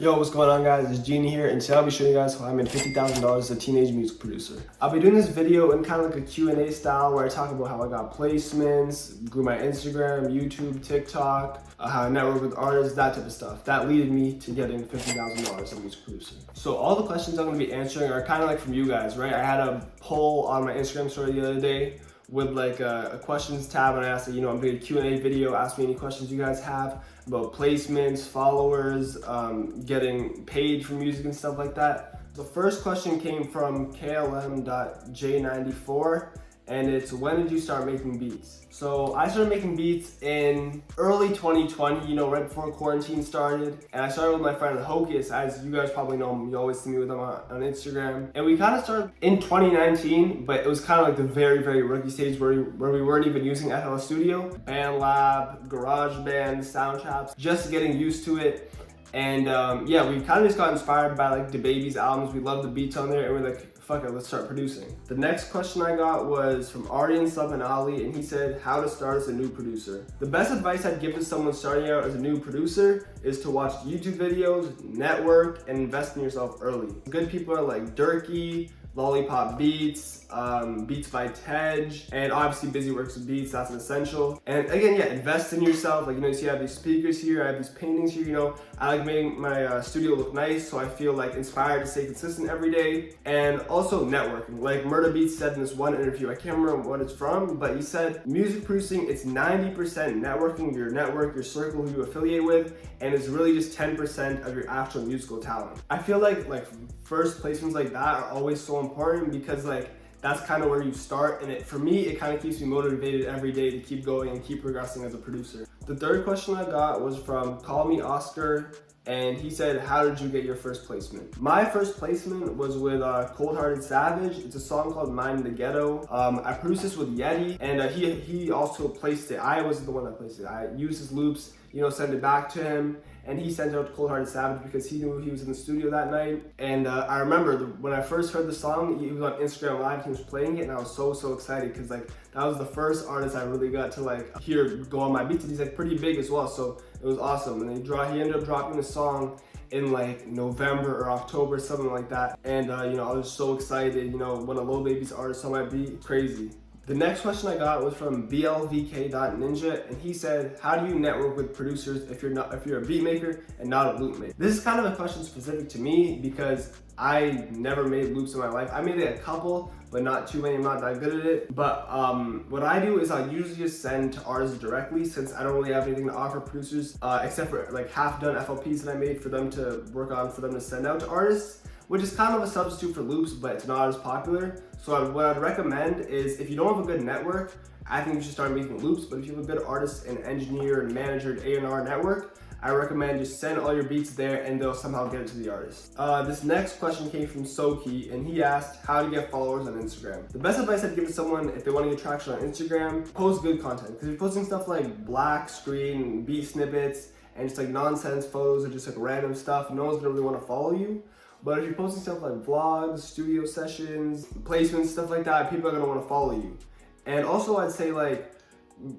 Yo, what's going on, guys? It's Genie here, and today I'll be showing you guys how I made $50,000 as a teenage music producer. I'll be doing this video in kind of like a Q&A style where I talk about how I got placements, grew my Instagram, YouTube, TikTok, how I network with artists, that type of stuff. That led me to getting $50,000 as a music producer. So all the questions I'm going to be answering are kind of like from you guys, right? I had a poll on my Instagram story the other day with like a questions tab, and I asked, I'm doing a Q&A video, ask me any questions you guys have about placements, followers, getting paid for music and stuff like that. The first question came from klm.j94, and it's, when did you start making beats? So I started making beats in early 2020, right before quarantine started. And I started with my friend Hocus, as you guys probably know him. You always see me with him on Instagram. And we kind of started in 2019, but it was kind of like the very, very rookie stage where we weren't even using FL Studio, BandLab, GarageBand, Soundtraps, just getting used to it. And yeah, we kind of just got inspired by like DaBaby's albums. We loved the beats on there, and we're like, fuck it, let's start producing. The next question I got was from Aryan Sub and Ali, and he said, how to start as a new producer. The best advice I'd give to someone starting out as a new producer is to watch YouTube videos, network, and invest in yourself early. Good people are like Durkee, Lollipop Beats, Beats by Tej, and obviously Busy Works with Beats, that's an essential. And again, yeah, invest in yourself. Like, you see I have these speakers here, I have these paintings here, I like making my studio look nice, so I feel like inspired to stay consistent every day. And also networking. Like Murda Beats said in this one interview, I can't remember what it's from, but he said, music producing, it's 90% networking, your network, your circle who you affiliate with, and it's really just 10% of your actual musical talent. I feel like first placements like that are always so important, because that's kind of where you start, and for me, it kind of keeps me motivated every day to keep going and keep progressing as a producer. The third question I got was from Call Me Oscar, and he said, how did you get your first placement? My first placement was with Cold Hearted Savage. It's a song called Mine in the Ghetto. I produced this with Yeti, and he also placed it. I wasn't the one that placed it. I used his loops, sent it back to him, and he sent it out to Cold Hearted Savage because he knew he was in the studio that night. And I remember when I first heard the song, he was on Instagram Live, he was playing it, and I was so excited, because that was the first artist I really got to hear go on my beats, and he's pretty big as well, so it was awesome. And then he ended up dropping the song in November or October, something like that. And I was so excited, when a Lil Baby's artist on my beat, crazy. The next question I got was from blvk.ninja, and he said, how do you network with producers if you're a beat maker and not a loop maker? This is kind of a question specific to me, because I never made loops in my life. I made it a couple, but not too many. I'm not that good at it. But what I do is I usually just send to artists directly, since I don't really have anything to offer producers, except for half-done FLPs that I made for them to work on, for them to send out to artists, which is kind of a substitute for loops, but it's not as popular. So what I'd recommend is, if you don't have a good network, I think you should start making loops. But if you have a good artist and engineer and manager and A&R network, I recommend just send all your beats there, and they'll somehow get it to the artist. This next question came from Soki, and he asked how to get followers on Instagram. The best advice I'd give to someone if they want to get traction on Instagram, post good content. Because if you're posting stuff like black screen, beat snippets, and just nonsense photos or just random stuff, no one's gonna really want to follow you. But if you're posting stuff like vlogs, studio sessions, placements, stuff like that, people are gonna want to follow you. And also I'd say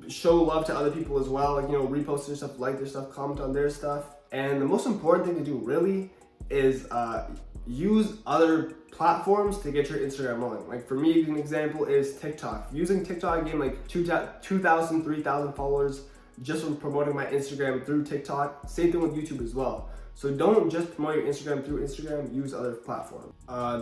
show love to other people as well, repost their stuff, like their stuff, comment on their stuff. And the most important thing to do really is use other platforms to get your Instagram rolling. For me, an example is TikTok. Using TikTok, I gained 2,000, 3,000 followers just from promoting my Instagram through TikTok. Same thing with YouTube as well. So don't just promote your Instagram through Instagram, use other platforms.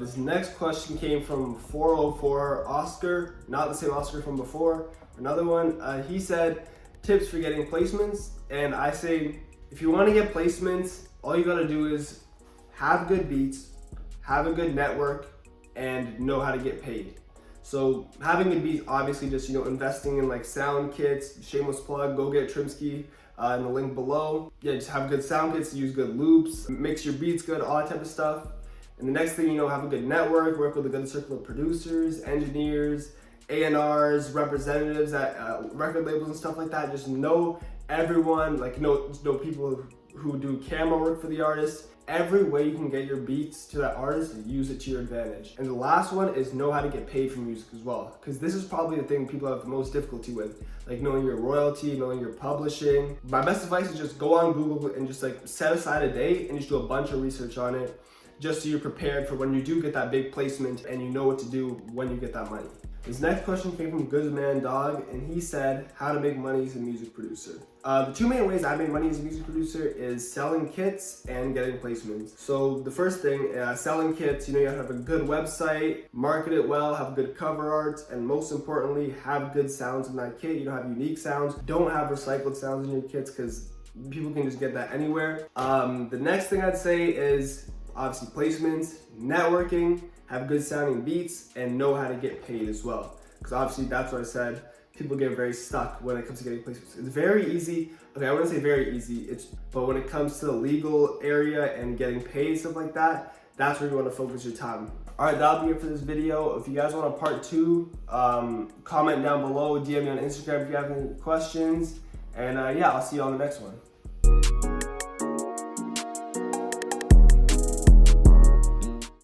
This next question came from 404 Oscar, not the same Oscar from before, another one. He said, tips for getting placements. And I say, if you want to get placements, all you gotta do is have good beats, have a good network, and know how to get paid. So having good beats, obviously just, investing in sound kits, shameless plug, go get Trimsky. In the link below. Yeah, just have good sound kits, use good loops, mix your beats good, all that type of stuff. And the next thing, have a good network, work with a good circle of producers, engineers, A&Rs, representatives at record labels and stuff like that. Just know everyone, know people who do camera work for the artist, every way you can get your beats to that artist, use it to your advantage. And the last one is know how to get paid for music as well, because this is probably the thing people have the most difficulty with, like knowing your royalty, knowing your publishing. My best advice is just go on Google and just like set aside a day and just do a bunch of research on it, just so you're prepared for when you do get that big placement and you know what to do when you get that money. This next question came from Guzman Dog, and he said, how to make money as a music producer. The two main ways I made money as a music producer is selling kits and getting placements. So the first thing, selling kits, you have to have a good website, market it well, have good cover art, and most importantly, have good sounds in that kit. Have unique sounds. Don't have recycled sounds in your kits because people can just get that anywhere. The next thing I'd say is obviously placements, networking, have good sounding beats, and know how to get paid as well. Because obviously that's what I said, people get very stuck when it comes to getting placements. It's very easy, okay, I wouldn't say very easy, but when it comes to the legal area and getting paid, stuff like that, that's where you want to focus your time. All right, that'll be it for this video. If you guys want a part 2, comment down below, DM me on Instagram if you have any questions, and yeah, I'll see you on the next one.